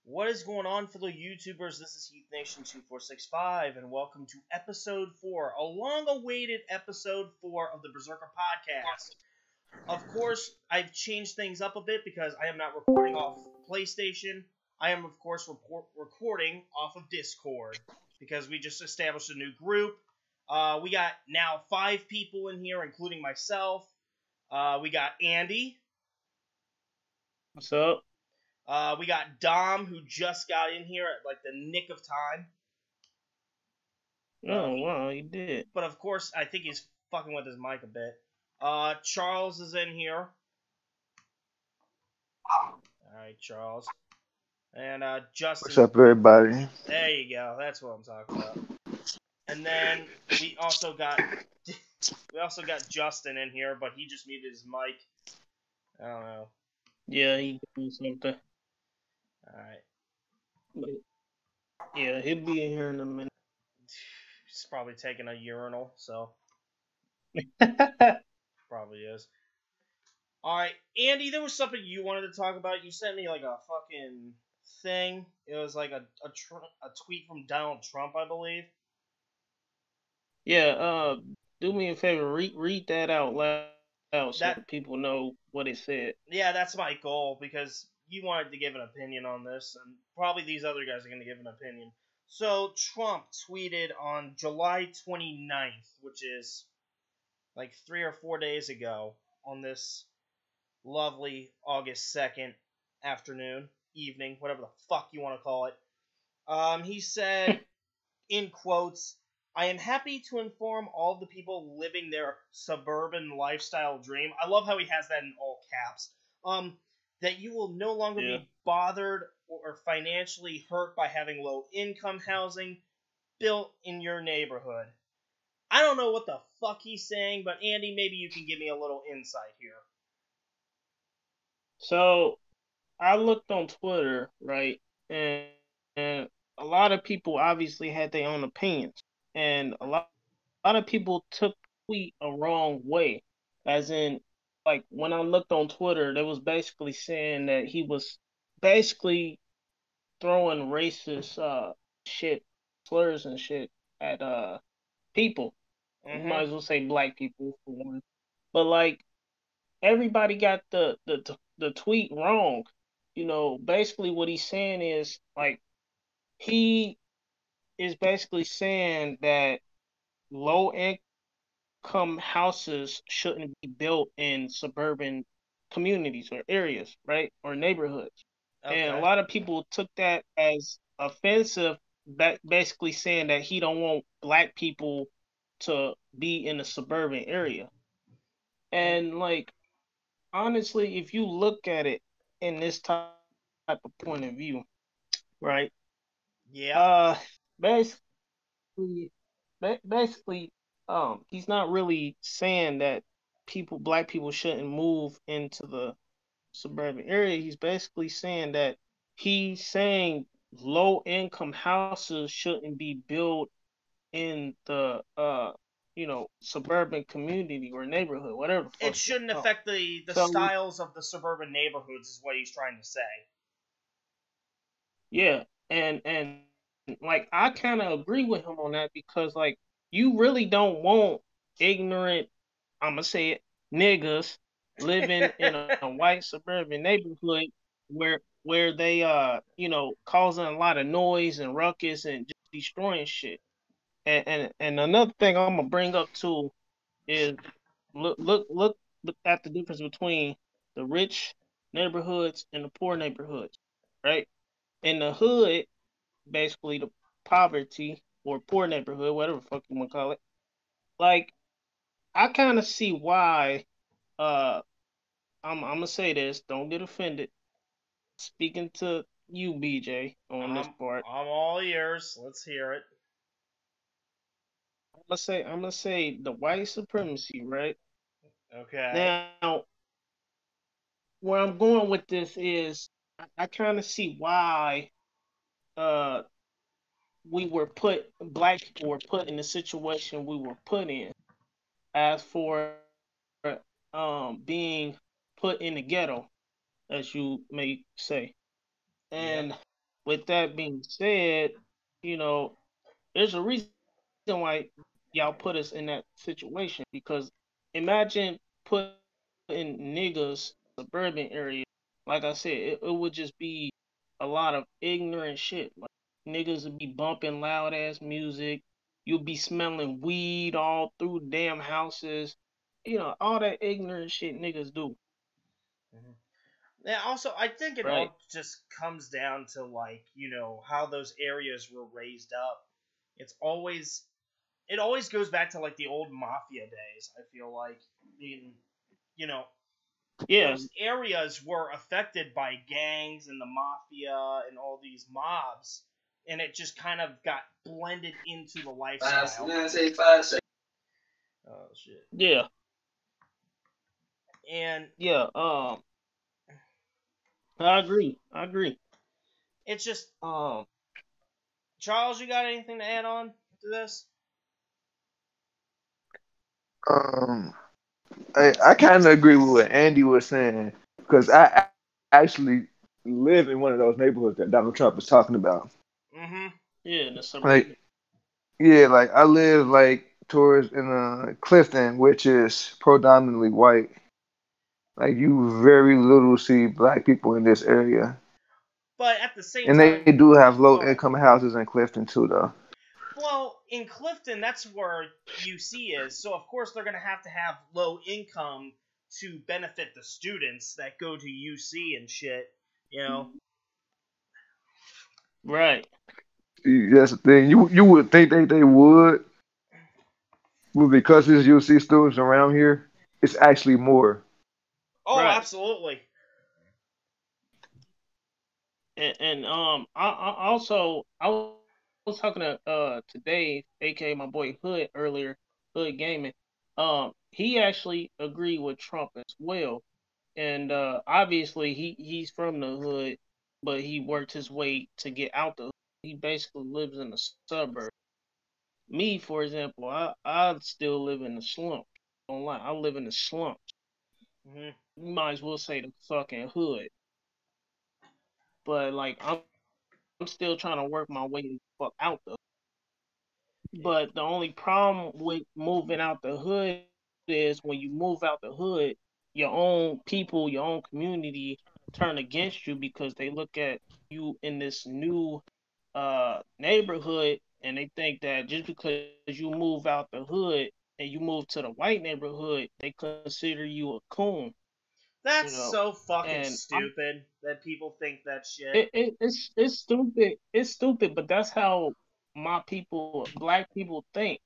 What is going on, fellow YouTubers? This is Heath Nation 2465, and welcome to episode 4, a long-awaited episode 4 of the Berserker Podcast. Of course, I've changed things up a bit because I am not recording off PlayStation. I am, of course, recording off of Discord because we just established a new group. We got now 5 people in here, including myself. We got Andy. What's up? We got Dom, who just got in here at like the nick of time. Wow, he did. But of course, I think he's fucking with his mic a bit. Charles is in here. Alright, Charles. And Justin. What's up, everybody? There you go. That's what I'm talking about. And then we also got Justin in here, but he just muted his mic. I don't know. Yeah, he did something. Alright. Yeah, he'll be in here in a minute. He's probably taking a urinal, so probably is. Alright, Andy, there was something you wanted to talk about. You sent me like a fucking thing. It was like a tweet from Donald Trump, I believe. Yeah, do me a favor, read that out loud so that people know what it said. Yeah, that's my goal, because you wanted to give an opinion on this, and probably these other guys are going to give an opinion. So, Trump tweeted on July 29th, which is like 3 or 4 days ago, on this lovely August 2nd afternoon, evening, whatever the fuck you want to call it. He said, in quotes, "I am happy to inform all of the people living their suburban lifestyle dream." I love how he has that in all caps. That you will no longer be bothered or financially hurt by having low-income housing built in your neighborhood. I don't know what the fuck he's saying, but Andy, maybe you can give me a little insight here. So, I looked on Twitter, right, and a lot of people obviously had their own opinions, and a lot of people took the tweet a wrong way, as in, like, when I looked on Twitter, they was basically saying that he was basically throwing racist shit, slurs and shit at people. You might as well say black people for one. But like everybody got the tweet wrong. You know, basically what he's saying is like he is basically saying that low income houses shouldn't be built in suburban communities or areas, right? Or neighborhoods. Okay. And a lot of people took that as offensive, basically saying that he don't want black people to be in a suburban area. And like honestly, if you look at it in this type of point of view, right? Yeah. Basically, he's not really saying that black people shouldn't move into the suburban area. He's basically saying that low income houses shouldn't be built in the suburban community or neighborhood, whatever the fuck. It shouldn't affect the styles of the suburban neighborhoods, is what he's trying to say. Yeah, and like I kind of agree with him on that, because like you really don't want ignorant, I'm gonna say it, niggas living in a white suburban neighborhood where they causing a lot of noise and ruckus and just destroying shit. And another thing I'm gonna bring up too is look at the difference between the rich neighborhoods and the poor neighborhoods, right? In the hood, basically the poverty or poor neighborhood, whatever the fuck you want to call it, like I kind of see why. I'm gonna say this. Don't get offended. Speaking to you, BJ, on this part. I'm all ears. Let's hear it. I'm gonna say the white supremacy, right? Okay. Now, where I'm going with this is, I kind of see why black people were put in the situation we were put in, as for being put in the ghetto, as you may say. And with that being said, you know, there's a reason why y'all put us in that situation because imagine putting niggas suburban area. Like I said, it would just be a lot of ignorant shit. Like niggas would be bumping loud ass music. You'll be smelling weed all through damn houses. You know, all that ignorant shit niggas do, Mhm. Yeah. Also, I think it right? all just comes down to like how those areas were raised up. It's always it always goes back to like the old mafia days. I feel like in you know Yeah, those areas were affected by gangs and the mafia and all these mobs, and it just kind of got blended into the lifestyle. Say 5 seconds. Oh shit! yeah, And yeah. I agree. I agree. it's just Um, Charles. You got anything to add on to this? Um, I kind of agree with what Andy was saying because I actually live in one of those neighborhoods that Donald Trump is talking about. Mm-hmm. yeah, in the suburban. Like, yeah, like I live like towards in Clifton, which is predominantly white. Like you very little see black people in this area, But at the same and they time, do have low oh, income houses in Clifton too, though. well, in Clifton, that's where UC is. So of course they're gonna have to have low income to benefit the students that go to UC and shit. You know. Right. See, that's the thing. You would think they would, but because it's UC students around here, it's actually more. Oh, Right. absolutely. And I also I was talking to today, aka my boy Hood earlier, Hood Gaming. He actually agreed with Trump as well, and obviously he's from the hood, but he worked his way to get out the hood. He basically lives in the suburb. Me, for example, I still live in the slump. Don't lie, I live in the slump. Hmm. You might as well say the fucking hood. But like I'm still trying to work my way the fuck out the. Yeah. But the only problem with moving out the hood is when you move out the hood, your own people, your own community turn against you because they look at you in this new neighborhood and they think that just because you move out the hood and you move to the white neighborhood, they consider you a coon, you That's know. so fucking And stupid that people think that shit. it's stupid. It's stupid, but that's how my people, black people, think.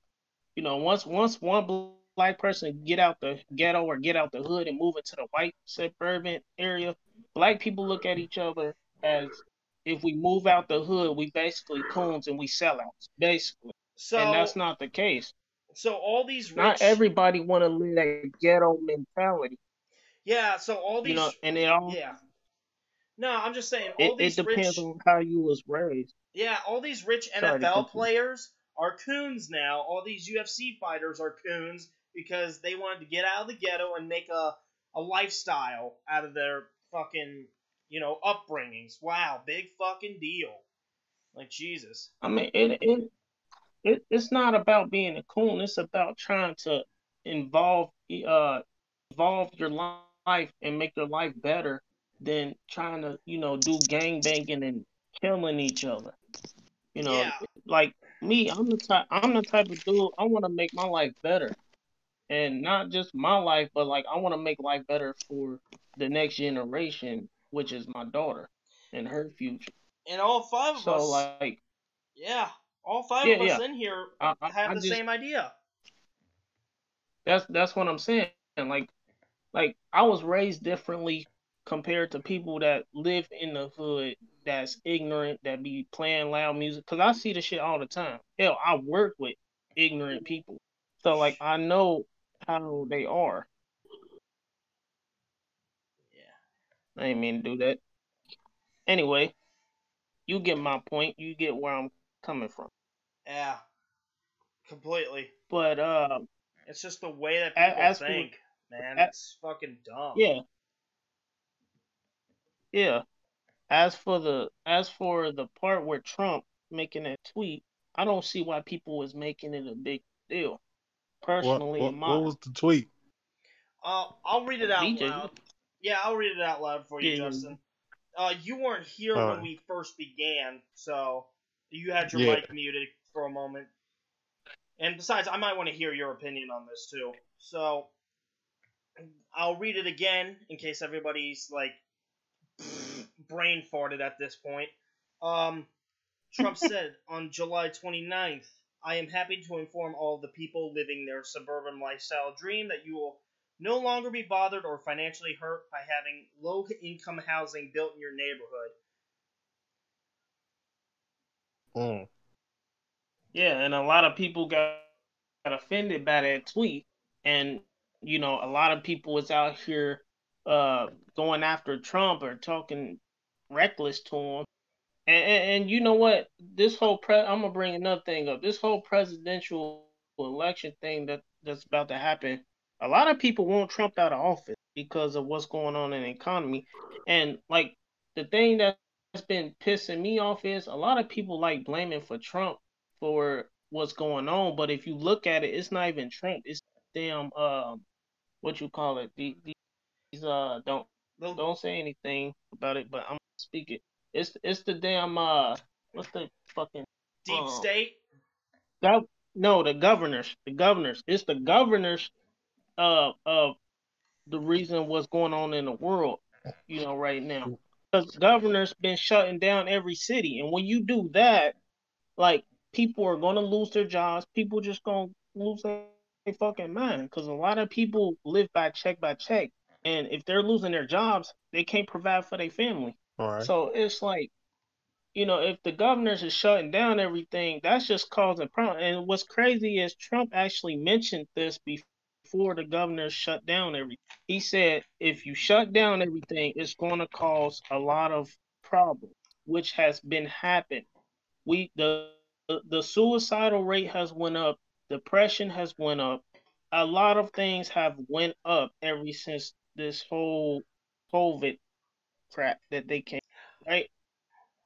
You know, once one black person get out the ghetto or get out the hood and move into the white suburban area, black people look at each other as if we move out the hood, we basically coons and we sellouts, basically. And So that's not the case. so all these Not rich everybody want to live that ghetto mentality, yeah, so all you know. these And it all yeah. No, I'm just saying it depends on how you was raised. all these rich Sorry to NFL cut you. players are coons now. All these UFC fighters are coons because they wanted to get out of the ghetto and make a lifestyle out of their fucking, upbringings. Wow, big fucking deal. Like Jesus. I mean, it's not about being a coon. It's about trying to involve involve your life and make your life better than trying to do gang banging and killing each other. You know, Yeah. like me, I'm the type of dude. I want to make my life better, and not just my life, but like I want to make life better for the next generation, which is my daughter and her future. And all five of So us, like, yeah, all five yeah, of us yeah. in here have I the just same idea. that's what I'm saying. Like I was raised differently compared to people that live in the hood that's ignorant that be playing loud music cuz I see the shit all the time. Hell, I work with ignorant people. So like I know how they are. Yeah. I ain't mean to do that. Anyway, you get my point. You get where I'm coming from. Yeah, completely. But It's just the way that people as for think, man. a- It's fucking dumb. yeah, yeah. as for the part where Trump making that tweet, I don't see why people was making it a big deal. What Personally, what in what my was the tweet? I'll read it out BJ, loud. Yeah, I'll read it out loud for you, yeah, yeah, Justin. You weren't here All when right. we first began, so you had your Yeah. mic muted for a moment. And besides, I might want to hear your opinion on this too. So I'll read it again in case everybody's like brain farted at this point. Trump said on July 29th, I am happy to inform all the people living their suburban lifestyle dream that you will no longer be bothered or financially hurt by having low income housing built in your neighborhood. Mm. yeah, and a lot of people got offended by that tweet, and a lot of people was out here going after Trump or talking reckless to him. And you know what? I'm gonna bring another thing up. This whole presidential election thing that's about to happen. A lot of people want Trump out of office because of what's going on in the economy. And like the thing that's been pissing me off is a lot of people like blaming for Trump for what's going on. But if you look at it, it's not even Trump. It's damn what you call it. These The don't say anything about it, but I'm gonna speak it. It's the damn what's the fucking deep um state. no, the governors. It's the governors of the reason what's going on in the world, right now. Because governors been shutting down every city, and when you do that, like people are gonna lose their jobs. People just gonna lose their fucking mind because a lot of people live by check, and if they're losing their jobs, they can't provide for their family. All right. So it's like, if the governors is shutting down everything, that's just causing problems. And what's crazy is Trump actually mentioned this before the governors shut down everything. He said if you shut down everything, it's going to cause a lot of problems, which has been happening. The suicidal rate has went up, depression has went up, a lot of things have went up ever since this whole COVID crap that they came, right?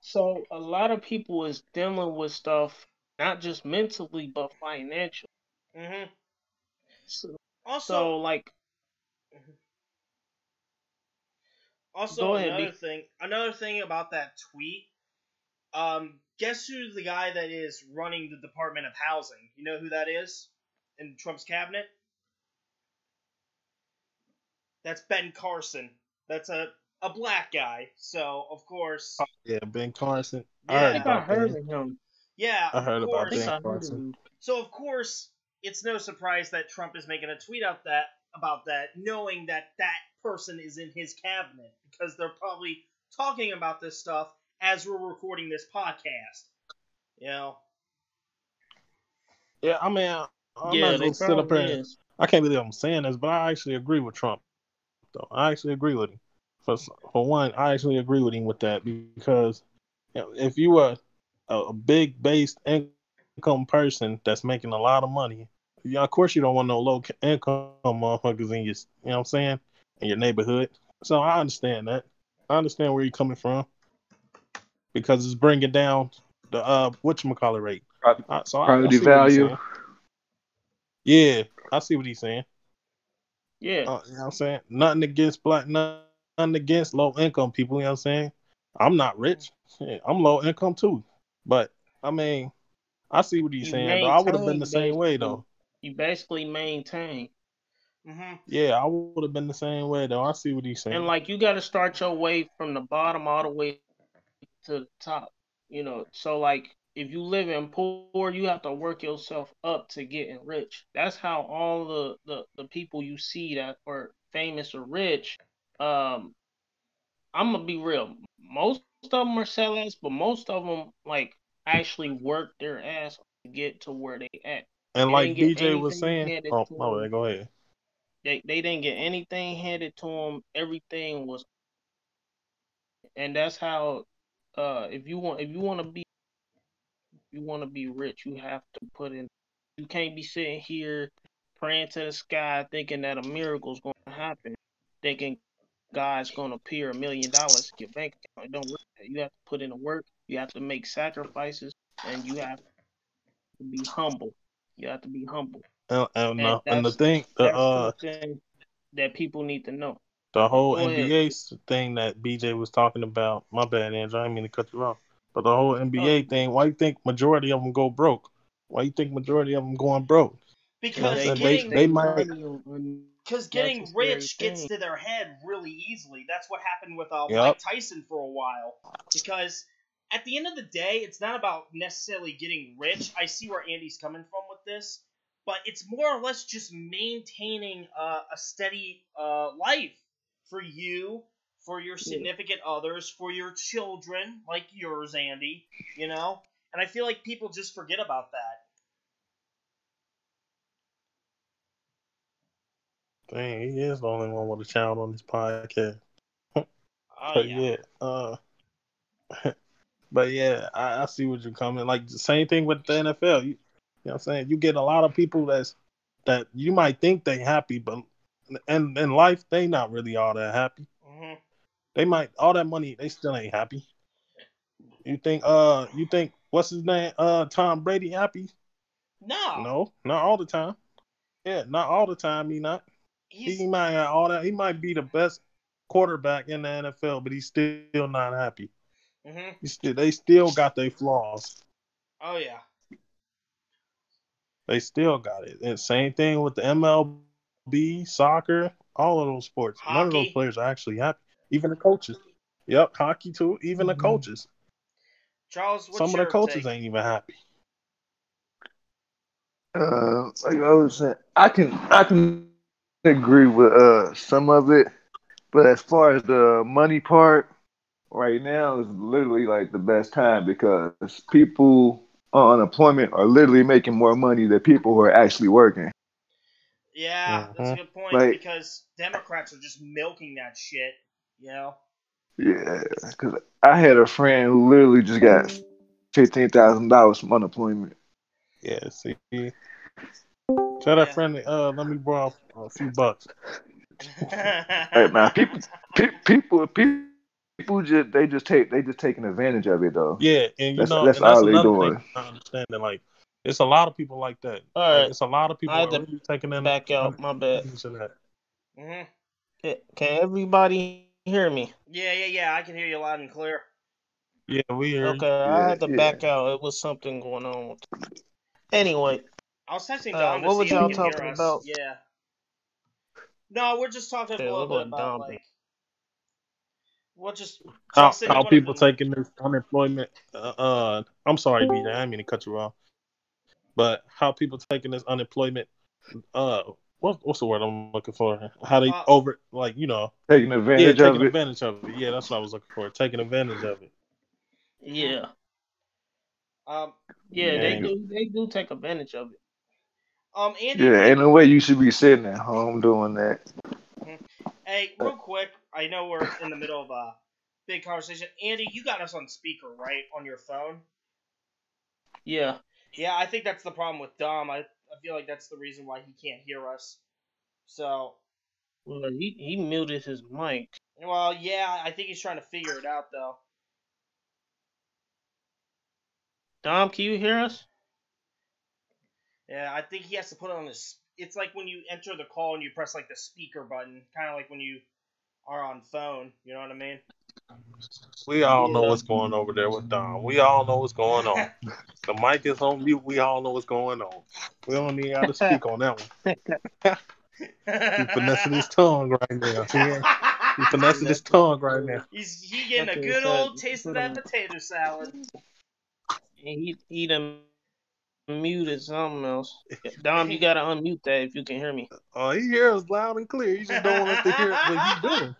So a lot of people is dealing with stuff not just mentally but financially. hmm So, Also, so like, also go ahead, another thing about that tweet. Guess who the guy that is running the Department of Housing? You know who that is in Trump's cabinet? That's Ben Carson. That's a black guy. So of course, Yeah, Ben Carson. I I heard think yeah, I about heard Ben. of him. yeah, I of heard I about think course. Ben I heard of Carson. him. So of course, it's no surprise that Trump is making a tweet about that, knowing that that person is in his cabinet because they're probably talking about this stuff as we're recording this podcast. You know, Yeah, I mean, I'm not Yeah, they gonna sit up here. probably is. I can't believe I'm saying this, but I actually agree with Trump. Though I actually agree with him. For one, I actually agree with him with that because if you are a big based income person that's making a lot of money, yeah, of course you don't want no low income motherfuckers in your, you know what I'm saying, in your neighborhood. So I understand that. I understand where you're coming from because it's bringing down the whatchamacallit rate. So I Property see what he's value. saying. Yeah, I see what he's saying. Yeah, You know what I'm saying? Nothing against black, nothing against low income people. You know what I'm saying? I'm not rich. Shit, I'm low income too. But I mean, I see what he's you saying though. I would have been the maintain same way basically. though. You basically maintain, hmm Yeah, I would have been the same way though. I see what he's and saying. like you got to start your way from the bottom all the way to the top. So like if you live in poor, you have to work yourself up to getting rich. That's how all the people you see that are famous or rich. Um, I'm gonna be real. Most of them are sellouts, but most of them like actually work their ass off to get to where they at. And They didn't like get BJ was anything saying, handed oh to my them. bad, go ahead. They didn't get anything handed to them. Everything was, and that's how. If you want to be rich, you have to put in. You can't be sitting here praying to the sky thinking that a miracle's going to happen, thinking God's going to appear $1 million in your bank account. It don't work. You have to put in the work. You have to make sacrifices, and you have to be humble. You have to be humble, and And the that's thing, something that people need to know. the whole Go ahead. NBA thing that BJ was talking about. My bad, Andrew. I didn't mean to cut you off. But the whole NBA thing. Why you think majority of them go broke? Why you think majority of them going broke? Because And getting they might. because getting rich gets to their head really easily. That's what happened with Yep. Mike Tyson for a while. Because at the end of the day, it's not about necessarily getting rich. I see where Andy's coming from with this, but it's more or less just maintaining a steady life for you, for your significant others, for your children, like yours, Andy. You know, and I feel like people just forget about that. Dang, he is the only one with a child on this podcast. Oh But yeah. but yeah, I see what you're coming. Like the same thing with the NFL. You know what I'm saying? You get a lot of people that you might think they happy, but in life they not really all that happy. Mm-hmm. They might all that money, they still ain't happy. You think what's his name? Tom Brady happy? No. No, not all the time. Yeah, not all the time. He might have all that. He might be the best quarterback in the NFL, but he's still not happy. Mm-hmm. They still got their flaws. Oh yeah. They still got it. And same thing with the MLB, soccer, all of those sports. Hockey. None of those players are actually happy. Even the coaches. Yep, hockey too. Even the coaches. Charles, what's some of your the coaches take? ain't even happy. Like I was saying, I can agree with some of it, but as far as the money part, right now is literally like the best time because people on unemployment are literally making more money than people who are actually working. Yeah, that's a good point, Like, because Democrats are just milking that shit, you know? yeah, because I had a friend who literally just got $15,000 from unemployment. Yeah, see. Tell that friend, let me borrow a few bucks. Right now, people just taking advantage of it though. Yeah, and That's and that's all they another thing doing. I understand. That like, it's a lot of people like that. All Like, right. it's a lot of people I had are to really taking in back out. My bad. that. Mm-hmm. Can everybody hear me? Yeah, I can hear you loud and clear. Yeah, we hear Okay, you. I had to back out. It was something going on with it. Anyway. I was texting Dom to what see was if y'all he can hear talking us. about? Yeah. No, we're just talking a little bit about, Dom. like, we'll just... How Justin, you people wanted taking this unemployment, I'm sorry, BJ, I didn't mean to cut you off. But how people taking this unemployment, what's the word I'm looking for? How they taking advantage of it. Advantage of it. Yeah, that's what I was looking for. Taking advantage of it. Yeah. Yeah, they do take advantage of it. Andy, yeah, ain't no way you should be sitting at home doing that. Hey, real quick, I know we're in the middle of a big conversation. Andy, you got us on speaker, right, on your phone? Yeah. Yeah, I think that's the problem with Dom. I feel like that's the reason why he can't hear us. So... Well, he muted his mic. Well, yeah, I think he's trying to figure it out, though. Dom, can you hear us? Yeah, I think he has to put it on his... It's like when you enter the call and you press, like, the speaker button. Kind of like when you are on phone. You know what I mean? We all know what's going over there with Dom. We all know what's going on. The mic is on mute. We all know what's going on. We don't even have to speak on that one. He finessing his tongue right now. He finessing his tongue right now. He getting a good old taste of that potato salad. He done muted something else. Dom, you gotta unmute that if you can hear me. Oh, he hears us loud and clear. He just don't want us to hear what he's doing.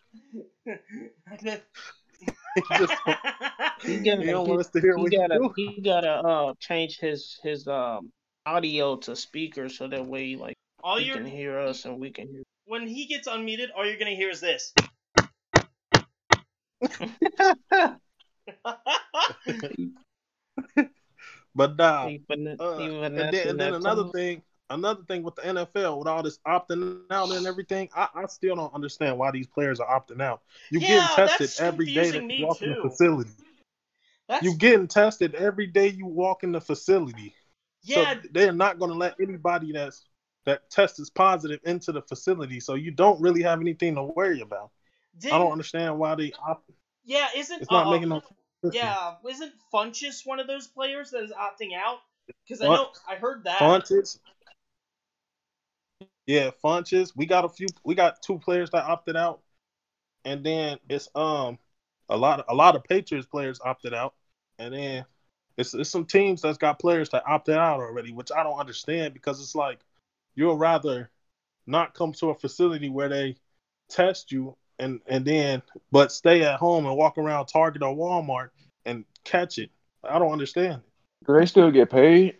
He don't want us to hear what he's doing. He gotta change his audio to speaker so that way he can hear us and we can hear. When he gets unmuted, all you're gonna hear is this. But and then another thing with the NFL, with all this opting out and everything, I still don't understand why these players are opting out. You getting tested every day that you walk in the facility. You getting tested every day you walk in the facility. Yeah. So they're not going to let anybody that test is positive into the facility. So you don't really have anything to worry about. I don't understand why they opt. Yeah, it's not making no sense. Yeah, isn't Funchess one of those players that is opting out? Because I heard that. Funchess. Yeah, Funchess. We got 2 players that opted out. And then it's a lot of Patriots players opted out. And then it's some teams that's got players that opted out already, which I don't understand, because it's like you'll rather not come to a facility where they test you but stay at home and walk around Target or Walmart and catch it. I don't understand. Do they still get paid?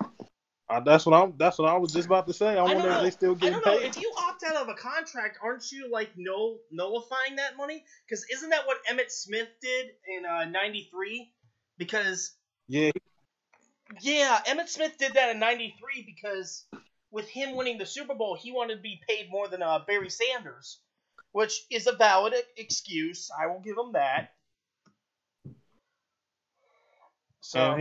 That's what I was just about to say. I wonder if they still get paid. I don't know. If you opt out of a contract, aren't you like nullifying that money? Because isn't that what Emmitt Smith did in '93? Because Emmitt Smith did that in '93 because with him winning the Super Bowl, he wanted to be paid more than Barry Sanders, which is a valid excuse. I will give him that. So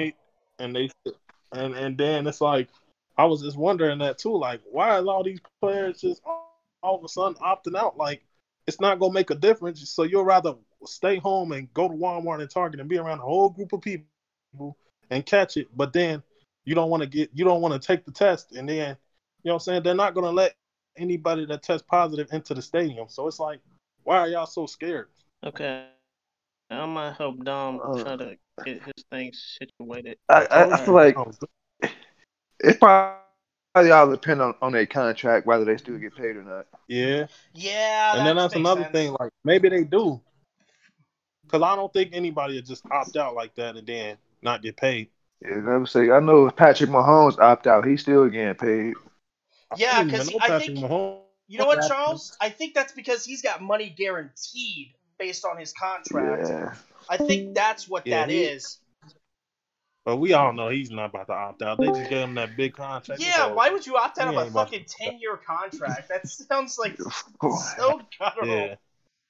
and then it's like, I was just wondering that too. Like, why are all these players just all of a sudden opting out? Like, it's not gonna make a difference. So you'll rather stay home and go to Walmart and Target and be around a whole group of people and catch it, but then you don't want to take the test, and then, you know what I'm saying, they're not gonna let anybody that tests positive into the stadium. So it's like, why are y'all so scared? Okay, I might help Dom try to get his things situated. I feel like it's probably all depend on their contract, whether they still get paid or not. Yeah. Yeah. And then that's another thing. Like, maybe they do, because I don't think anybody would just opt out like that and then not get paid. Yeah, I would say, I know if Patrick Mahomes opt out, he's still getting paid. Yeah, because I think you know what, Charles? I think that's because he's got money guaranteed based on his contract. Yeah. I think that's what that is. But we all know he's not about to opt out. They just gave him that big contract. Yeah, why would you opt out of a fucking 10-year contract? That sounds like so guttural.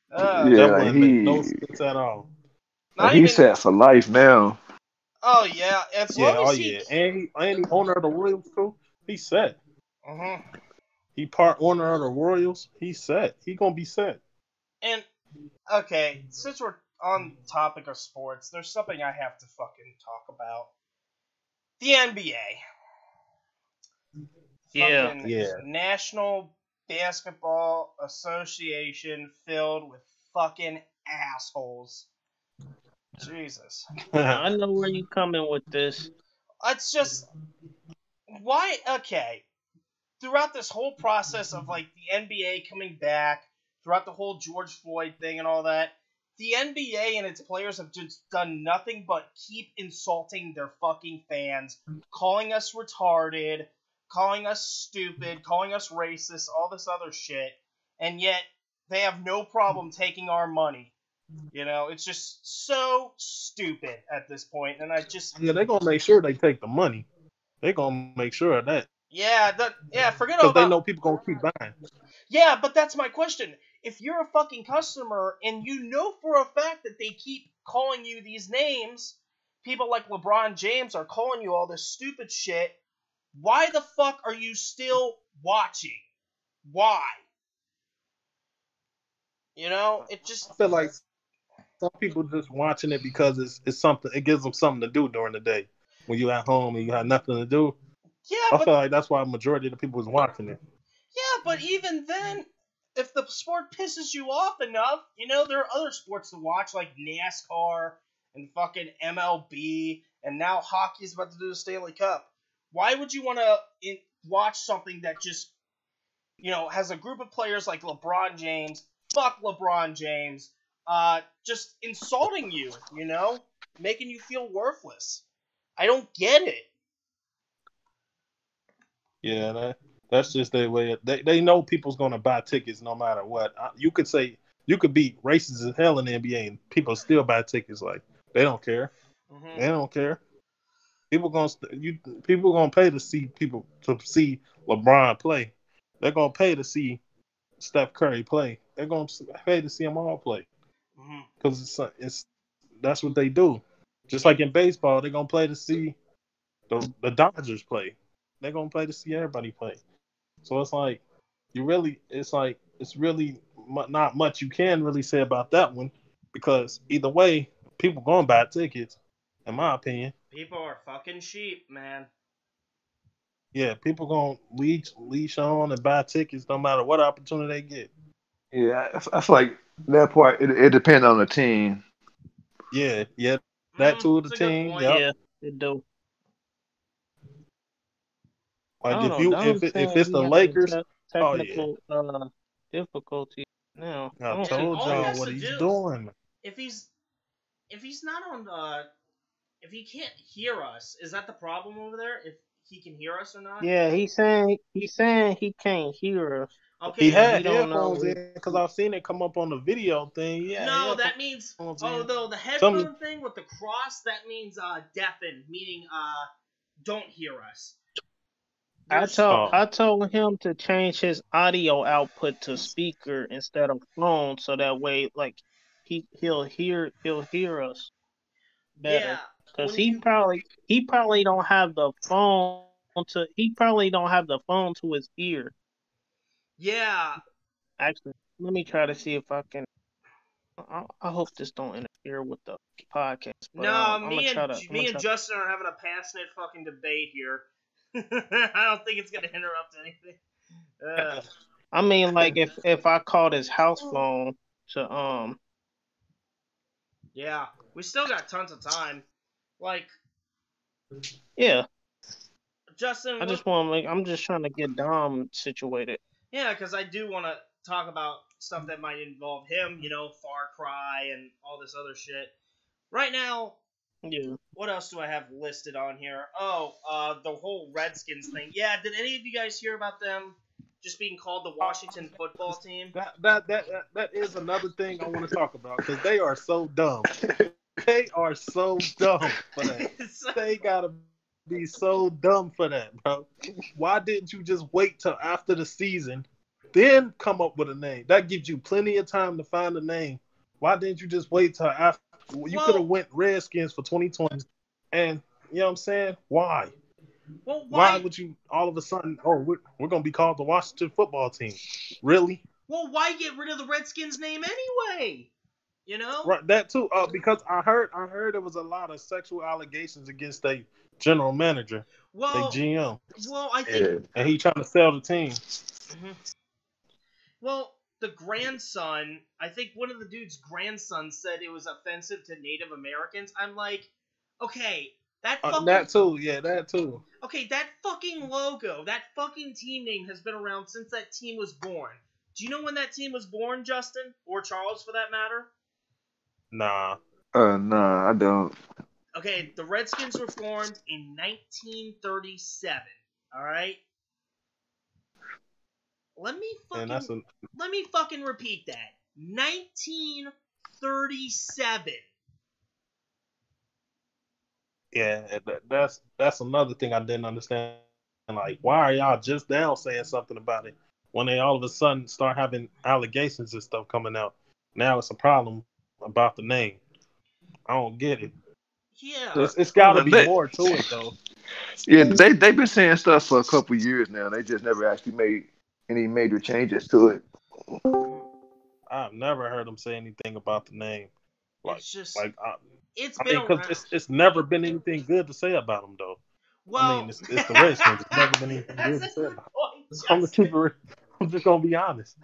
That wouldn't make no sense at all. He's set for life now. Oh yeah, as long as he... and he owner of the Royals too. He's set. Mm-hmm. He part owner of the Royals. He's set. He gonna be set. And okay, since we're on topic of sports, there's something I have to fucking talk about. The NBA. Yeah. National Basketball Association filled with fucking assholes. Jesus. I know where you coming with this. It's just, why? Okay. Throughout this whole process of like the NBA coming back, throughout the whole George Floyd thing and all that, the NBA and its players have just done nothing but keep insulting their fucking fans, calling us retarded, calling us stupid, calling us racist, all this other shit, and yet they have no problem taking our money. You know, it's just so stupid at this point, and I just... Yeah, they're gonna make sure they take the money. They're gonna make sure of that. Yeah, forget about... Because they know people gonna keep buying. Yeah, but that's my question. If you're a fucking customer and you know for a fact that they keep calling you these names, people like LeBron James are calling you all this stupid shit, why the fuck are you still watching? Why? You know, it just... I feel like some people just watching it because it's something. It gives them something to do during the day when you're at home and you have nothing to do. Yeah, I feel like that's why a majority of the people is watching it. Yeah, but even then, if the sport pisses you off enough, you know, there are other sports to watch, like NASCAR and fucking MLB, and now hockey's about to do the Stanley Cup. Why would you want to watch something that just, you know, has a group of players like LeBron James, fuck LeBron James, just insulting you, you know, making you feel worthless? I don't get it. Yeah, that's just their way. They know people's gonna buy tickets no matter what. You could be racist as hell in the NBA and people still buy tickets. Like, they don't care. Mm-hmm. They don't care. People gonna pay to see LeBron play. They're gonna pay to see Steph Curry play. They're gonna pay to see them all play. Because it's that's what they do. Just like in baseball, they're gonna play to see the Dodgers play. They're gonna play to see everybody play. So it's like it's really not much you can really say about that one, because either way, people gonna buy tickets. In my opinion, People are fucking sheep, man. yeah, people gonna leash on and buy tickets no matter what opportunity they get. Yeah, I feel like that part. It depends on the team. Yeah, that too of the That's a good team. point. Yep. Yeah, it do. I Like don't know. Don's if saying it's he the having Lakers, oh yeah, technical difficulty now. I I Yeah, don't told all he y'all has what to he's do, doing. if he's not on, if he can't hear us, is that the problem over there? If he can hear us or not? Yeah, he's saying he can't hear us, Okay, He but then he had don't know. headphones in because I've seen it come up on the video thing. Yeah, no, that means in. no, the Tell me, headphone thing with the cross, that means deafen, meaning don't hear us. There's I told him to change his audio output to speaker instead of phone, so that way, like, he'll hear us yeah, better. Cause when you he probably don't have the phone to his ear. yeah. Actually, let me try to see if I can. I hope this don't interfere with the podcast, but No, I'm gonna try to. me and Justin are having a passionate fucking debate here. I don't think it's gonna interrupt anything. I mean, like if I called his house phone to Yeah, we still got tons of time. Like, yeah, Justin, I'm just trying to get Dom situated. yeah, because I do want to talk about stuff that might involve him, Far Cry and all this other shit. Right now, Yeah. what else do I have listed on here? Oh, the whole Redskins thing. Yeah, did any of you guys hear about them just being called the Washington football team? that is another thing I want to talk about, because they are so dumb. They are so dumb for that. They gotta be so dumb for that, bro. Why didn't you just wait till after the season, then come up with a name? That gives you plenty of time to find a name. Why didn't you just wait till after? You could have went Redskins for 2020, and you know what I'm saying? Why? Well, Why would you all of a sudden? Oh, we're gonna be called the Washington Football Team? Really? Well, why get rid of the Redskins name anyway? Right, that too. Because I heard there was a lot of sexual allegations against a general manager, a GM. Well, I think, and he trying to sell the team. Mhm. Well, the grandson, I think one of the dude's grandsons said it was offensive to Native Americans. I'm like, okay, that too. Yeah, that too. Okay, that fucking logo, that fucking team name has been around since that team was born. Do you know when that team was born, Justin? Or Charles, for that matter? Nah. Nah, I don't. Okay, the Redskins were formed in 1937. All right. Let me fucking repeat that. 1937. Yeah, that's another thing I didn't understand. Like, why are y'all just now saying something about it when they all of a sudden start having allegations and stuff coming out? Now it's a problem about the name. I don't get it. Yeah. It's got to be more to it, though. Yeah, they've been saying stuff for a couple years now. They just never actually made any major changes to it. I've never heard them say anything about the name. It's just it's never been anything good to say about them, though. Well, I mean, it's the Redskins. It's never been anything good to say about them. I'm just gonna be honest.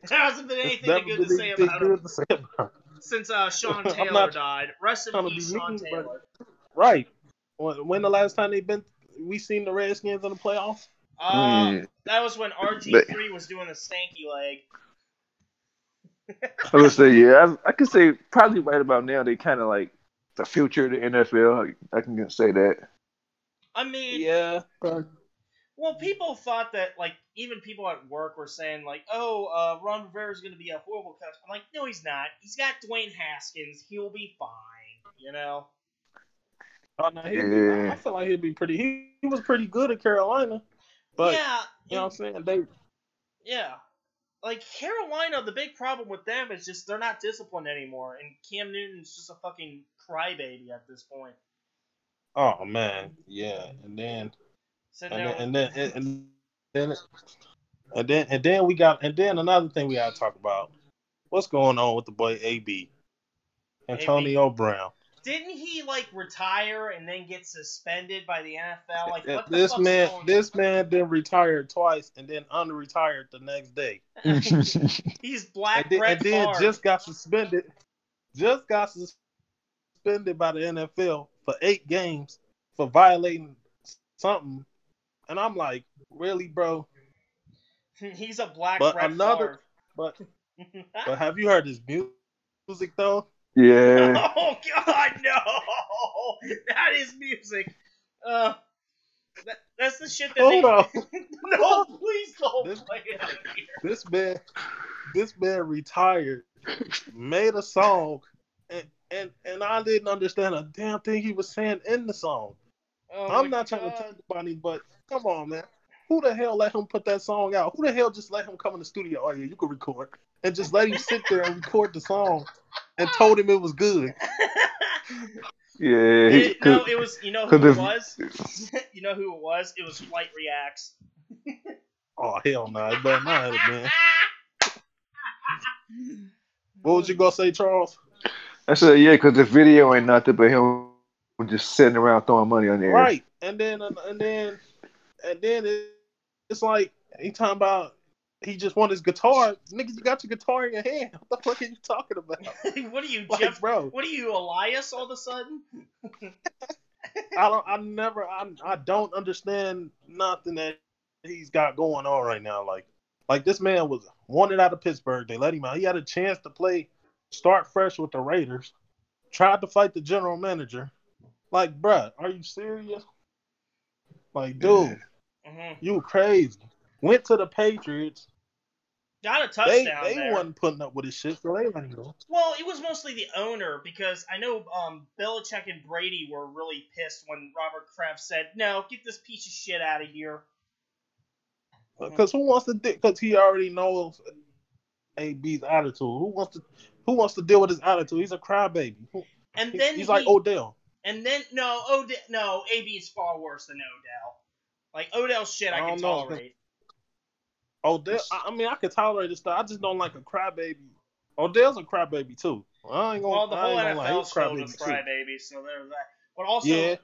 There hasn't been anything good to say about him since Sean Taylor died. Rest in peace, Sean Taylor. Right. When the last time we seen the Redskins in the playoffs? That was when RG3 was doing the stanky leg. I would say, yeah, I could say probably right about now they kind of like the future of the NFL. I can say that. I mean, yeah. Well, people thought that, like, even people at work were saying, like, oh, Ron Rivera's going to be a horrible coach. I'm like, no, he's not. He's got Dwayne Haskins. He'll be fine, Oh, no, I feel like he'd be pretty. He was pretty good at Carolina. But, yeah. You know what I'm saying? Yeah. Like, Carolina, the big problem with them is just they're not disciplined anymore. And Cam Newton's just a fucking crybaby at this point. Oh man, yeah, and then we got another thing we got to talk about. What's going on with the boy AB, Antonio Brown? Didn't he retire and then get suspended by the NFL? What the this fuck's man, going on? this man then retired twice and then unretired the next day. He's Black and Brett then Favre. just got suspended by the NFL for 8 games for violating something, and I'm like, really, bro? He's a Black Brett Favre. But have you heard his music though? Yeah. Oh God, no! That is music. That's the shit that Hold on. No, please don't play it out here. This man retired, made a song, and I didn't understand a damn thing he was saying in the song. Oh I'm not trying to talk about him, but come on, man. Who the hell let him put that song out? Who the hell just let him come in the studio? Oh yeah, you can record, and just let him sit there and record the song, and told him it was good. Yeah. It was. You know who it was? You know who it was? It was Flight Reacts. Oh hell no! It better not have it, man. What was you gonna say, Charles? I said yeah, because the video ain't nothing but him just sitting around throwing money on the air. Right, and then it's like he talking about he just want his guitar. Nigga, you got your guitar in your hand. What the fuck are you talking about? What are you, Jeff? Bro? What are you, Elias? All of a sudden? I don't understand nothing that he's got going on right now. Like this man was wanted out of Pittsburgh. They let him out. He had a chance to start fresh with the Raiders. Tried to fight the general manager. Like, bruh, are you serious? Like, dude, you crazy. Went to the Patriots. Got a touchdown They there. wasn't putting up with his shit, so they let him go. Well, it was mostly the owner, because I know Belichick and Brady were really pissed when Robert Kraft said, "No, get this piece of shit out of here." Because because he already knows AB's attitude. Who wants to deal with his attitude? He's a crybaby. And then he's like Odell. And then no, AB is far worse than Odell. Like Odell's shit, I can tolerate. Odell, I mean, I can tolerate this stuff. I just don't like a crybaby. Odell's a crybaby too. I ain't gonna. Well, the whole NFL's filled with crybabies, so there's that. But also, I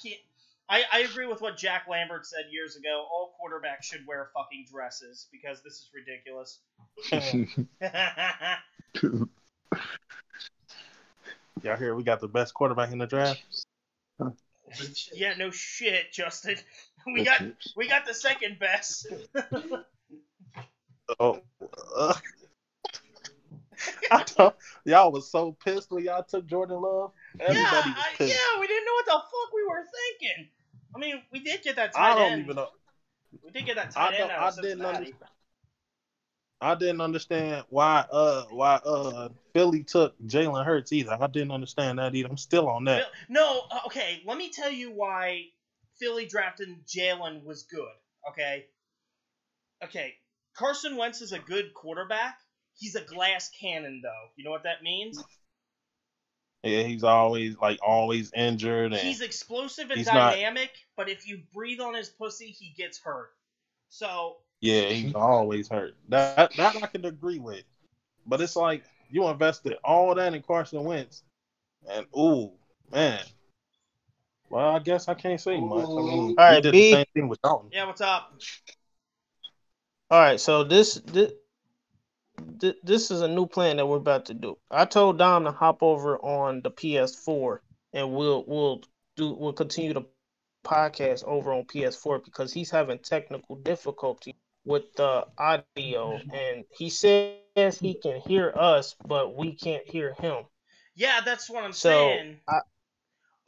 can't. I agree with what Jack Lambert said years ago. All quarterbacks should wear fucking dresses because this is ridiculous. Y'all hear we got the best quarterback in the draft? Yeah, no shit, Justin. We got the second best. Y'all was so pissed when y'all took Jordan Love. Everybody was pissed. Yeah, we didn't know what the fuck we were thinking. I mean, we did get that tight end. I don't even know. We did get that tight end out of Cincinnati. I didn't understand why Philly took Jalen Hurts either. I didn't understand that either. I'm still on that. No, okay. Let me tell you why Philly drafting Jalen was good. Okay. Carson Wentz is a good quarterback. He's a glass cannon, though. You know what that means? Yeah, he's always injured. And he's explosive and dynamic, but if you breathe on his pussy, he gets hurt. So yeah, he's always hurt. That I can agree with. But it's like you invested all that in Carson Wentz, and ooh, man. Well, I guess I can't say much. I mean, all right, he did the same thing with Dalton. Yeah, what's up? All right, so this is a new plan that we're about to do. I told Dom to hop over on the PS4, and we'll continue the podcast over on PS4 because he's having technical difficulty with the audio, and he says he can hear us, but we can't hear him. Yeah, that's what I'm saying.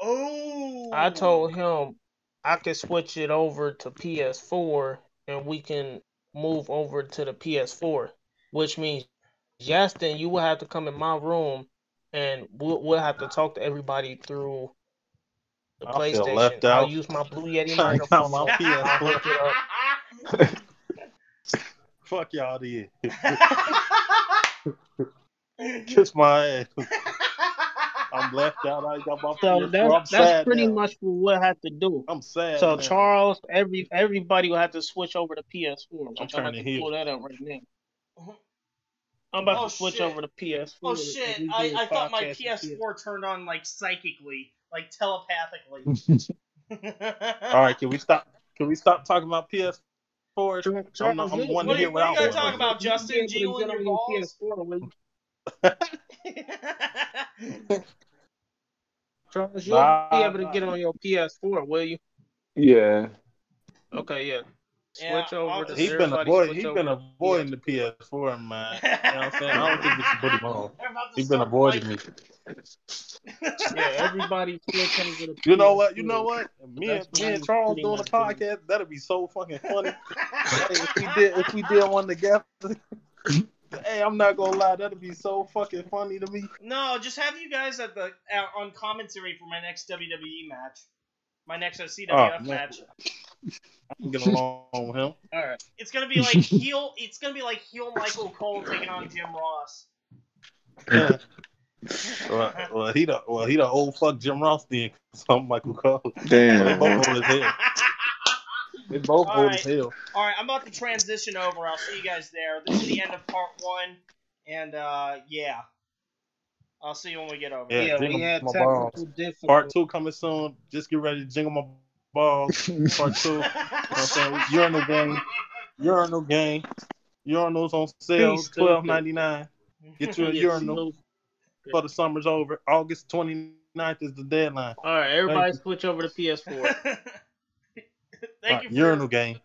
I told him I could switch it over to PS4, and we can move over to the PS4, which means Justin, you will have to come in my room, and we'll have to talk to everybody through the PlayStation. Feel left out. I'll use my Blue Yeti microphone. My PS4. Fuck y'all, then. Kiss my ass. I'm left out. I got my So PS4. I'm that's sad pretty now. much what I have to do. I'm sad So now. Charles, everybody will have to switch over to PS4. I'm Which I'm about turning to heel. pull that up right now. I'm about Oh, to switch shit. over to PS4. Oh shit! and we do a I thought my podcast on PS4 turned on like psychically, like telepathically. All right, can we stop? Can we stop talking about PS4s? Charles, I'm wanting to What are hear you what I gonna want talk to about, Justin? Jingling your balls? PS4, will you? Charles, you'll be able to get on your PS4, will you? Yeah. Okay, yeah. Yeah, Switch over to He's been everybody. avoiding. Switch He's over been to avoiding the PS4. PS4, man. You know what I'm saying? I don't think we should put him on. I'm about to He's been start avoiding me. Yeah, everybody switch over to You know what? PS4. You know what? Me That's what and I'm Charles pretty doing a much doing. podcast. That'd be so fucking funny. Hey, if we did one together. Hey, I'm not gonna lie. That'd be so fucking funny to me. No, just have you guys on commentary for my next WWE match, my next CWF match. I can get along with him. All right. It's gonna be like heel. It's gonna be like heel Michael Cole taking on Jim Ross. well, he the old fuck Jim Ross did. So I'm Michael Cole. Damn. They both old as hell. They both All old right. as hell. All right, I'm about to transition over. I'll see you guys there. This is the end of part 1, and yeah, I'll see you when we get over. Yeah, jingle we had my technical balls. difficulties. Part 2 coming soon. Just get ready to jingle my balls. Part 2. You know what I'm saying? Urinal game. Urinals on sale. Peace, $12.99. Get you a Yes, urinal before the summer's over. August 29th is the deadline. All right, everybody Thank switch over to PS4. Thank you for urinal game.